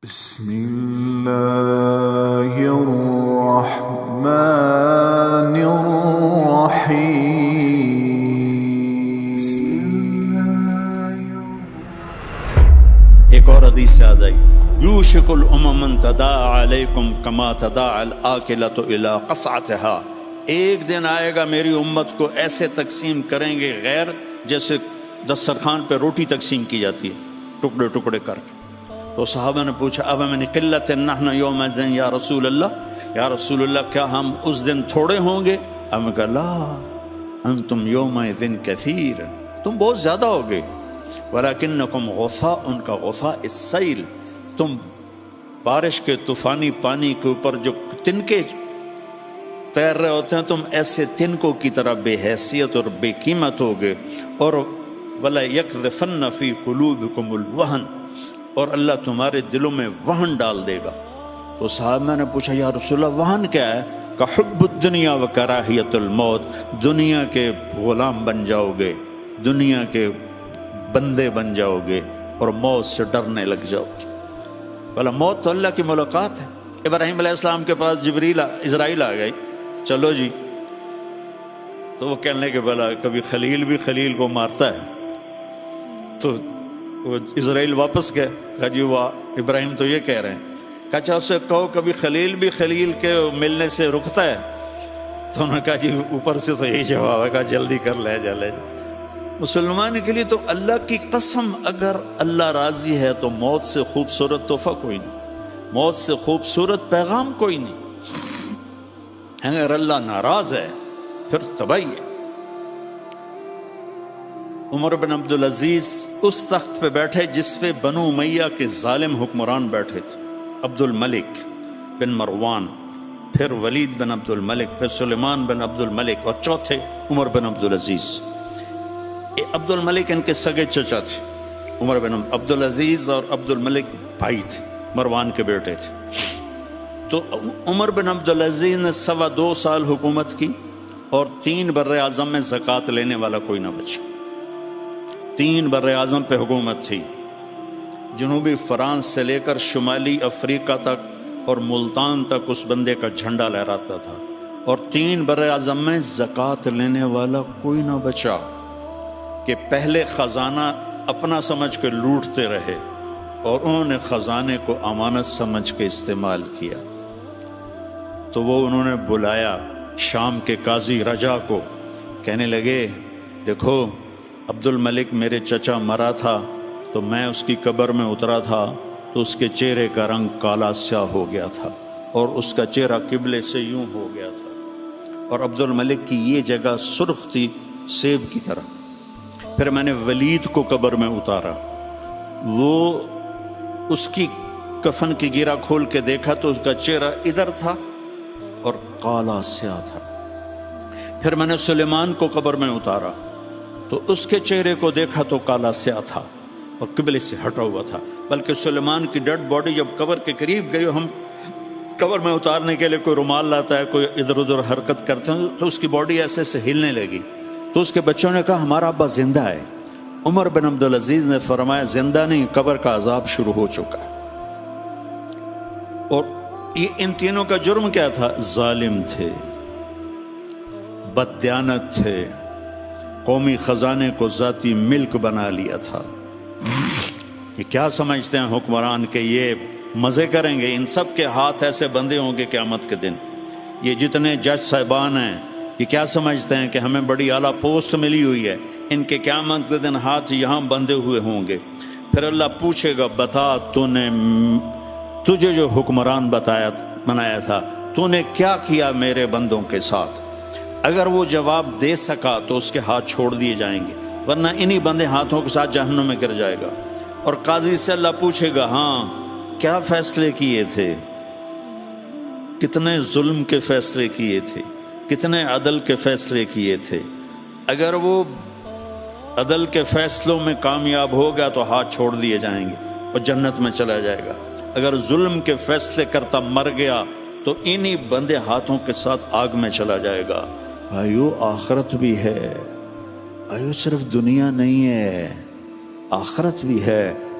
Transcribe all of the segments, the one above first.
بسم الله الرحمن الرحيم. ایک اور حدیث سے آ جائی یوشک الامم ان تداعى علیکم کما تداعى الاکلۃ الی قصعتها. ایک دن آئے گا میری امت کو ایسے تقسیم کریں گے غیر جیسے دسترخوان پہ روٹی تقسیم کی جاتی ہے ٹکڑے ٹکڑے کر کے. تو صحابہ نے پوچھا اب من قلت نحن یومئذ یا رسول اللہ، یا رسول اللہ کیا ہم اس دن تھوڑے ہوں گے؟ ہم نے کہا لا انتم یومئذ کثیر، تم بہت زیادہ ہوگے. ولیکنکم غثاء، ان کا غثاء السیل، تم بارش کے طوفانی پانی کے اوپر جو تنکے تیر رہے ہوتے ہیں، تم ایسے تنکوں کی طرح بے حیثیت اور بے قیمت ہوگے. اور ولا یقذفن فی قلوبکم الوہن، اور اللہ تمہارے دلوں میں وہن ڈال دے گا. تو صحابہ نے پوچھا یا رسول اللہ وہن کیا ہے؟ کہ حب الدنیا و کراہیت الموت، دنیا کے غلام بن جاؤ گے، دنیا کے بندے بن جاؤ گے اور موت سے ڈرنے لگ جاؤ گے. بھلا موت تو اللہ کی ملاقات ہے. ابراہیم علیہ السلام کے پاس اسرائیل آ گئی، چلو جی. تو وہ کہنے کہ بھلا کبھی خلیل بھی خلیل کو مارتا ہے؟ تو وہ اسرائیل واپس گئے، کہا جی وہ ابراہیم تو یہ کہہ رہے ہیں. کہا اچھا اس سے کہو کبھی خلیل بھی خلیل کے ملنے سے رکتا ہے؟ تو انہوں نے کہا جی اوپر سے تو یہی جواب ہے. کہا جلدی کر لے جا لے جا. مسلمان کے لیے تو اللہ کی قسم اگر اللہ راضی ہے تو موت سے خوبصورت تحفہ کوئی نہیں، موت سے خوبصورت پیغام کوئی نہیں. اگر اللہ ناراض ہے پھر تباہی ہے. عمر بن عبدالعزیز اس تخت پہ بیٹھے جس پہ بنو امیہ کے ظالم حکمران بیٹھے تھے، عبد الملک بن مروان، پھر ولید بن عبد الملک، پھر سلیمان بن عبد الملک، اور چوتھے عمر بن عبدالعزیز. عبد الملک ان کے سگے چچا تھے. عمر بن عبدالعزیز اور عبد الملک بھائی تھے، مروان کے بیٹے تھے. تو عمر بن عبدالعزیز نے 2.25 سال حکومت کی اور 3 بر اعظم میں زکوٰۃ لینے والا کوئی نہ بچا. 3 بر اعظم پہ حکومت تھی، جنوبی فرانس سے لے کر شمالی افریقہ تک اور ملتان تک اس بندے کا جھنڈا لہراتا تھا، اور 3 بر اعظم میں زکوٰۃ لینے والا کوئی نہ بچا کہ پہلے خزانہ اپنا سمجھ کے لوٹتے رہے اور انہوں نے خزانے کو امانت سمجھ کے استعمال کیا. تو وہ انہوں نے بلایا شام کے قاضی رجا کو، کہنے لگے دیکھو عبد الملک میرے چچا مرا تھا تو میں اس کی قبر میں اترا تھا تو اس کے چہرے کا رنگ کالا سیاہ ہو گیا تھا اور اس کا چہرہ قبلے سے یوں ہو گیا تھا، اور عبد الملک کی یہ جگہ سرخ تھی سیب کی طرح. پھر میں نے ولید کو قبر میں اتارا، وہ اس کی کفن کی گیرا کھول کے دیکھا تو اس کا چہرہ ادھر تھا اور کالا سیاہ تھا. پھر میں نے سلیمان کو قبر میں اتارا تو اس کے چہرے کو دیکھا تو کالا سیاہ تھا اور قبلے سے ہٹا ہوا تھا. بلکہ سلیمان کی ڈیڈ باڈی جب قبر کے قریب گئی، ہم قبر میں اتارنے کے لیے کوئی رومال لاتا ہے، کوئی ادھر ادھر حرکت کرتے ہیں تو اس کی باڈی ایسے سے ہلنے لگی. تو اس کے بچوں نے کہا ہمارا ابا زندہ ہے. عمر بن عبدالعزیز نے فرمایا زندہ نہیں، قبر کا عذاب شروع ہو چکا ہے. اور یہ ان تینوں کا جرم کیا تھا؟ ظالم تھے، بددیانت تھے، قومی خزانے کو ذاتی ملک بنا لیا تھا. یہ کیا سمجھتے ہیں حکمران کہ یہ مزے کریں گے؟ ان سب کے ہاتھ ایسے بندے ہوں گے قیامت کے دن. یہ جتنے جج صاحبان ہیں یہ کیا سمجھتے ہیں کہ ہمیں بڑی اعلیٰ پوسٹ ملی ہوئی ہے؟ ان کے قیامت کے دن ہاتھ یہاں بندھے ہوئے ہوں گے. پھر اللہ پوچھے گا بتا تجھے جو حکمران بنایا تھا تو نے کیا کیا میرے بندوں کے ساتھ؟ اگر وہ جواب دے سکا تو اس کے ہاتھ چھوڑ دیے جائیں گے، ورنہ انہی بندے ہاتھوں کے ساتھ جہنم میں گر جائے گا. اور قاضی سے اللہ پوچھے گا ہاں کیا فیصلے کیے تھے، کتنے ظلم کے فیصلے کیے تھے، کتنے عدل کے فیصلے کیے تھے. اگر وہ عدل کے فیصلوں میں کامیاب ہو گیا تو ہاتھ چھوڑ دیے جائیں گے اور جنت میں چلا جائے گا. اگر ظلم کے فیصلے کرتا مر گیا تو انہی بندے ہاتھوں کے ساتھ آگ میں چلا جائے گا. بھائیو آخرت بھی ہے، بھائیو صرف دنیا نہیں ہے، آخرت بھی ہے.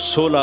16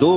2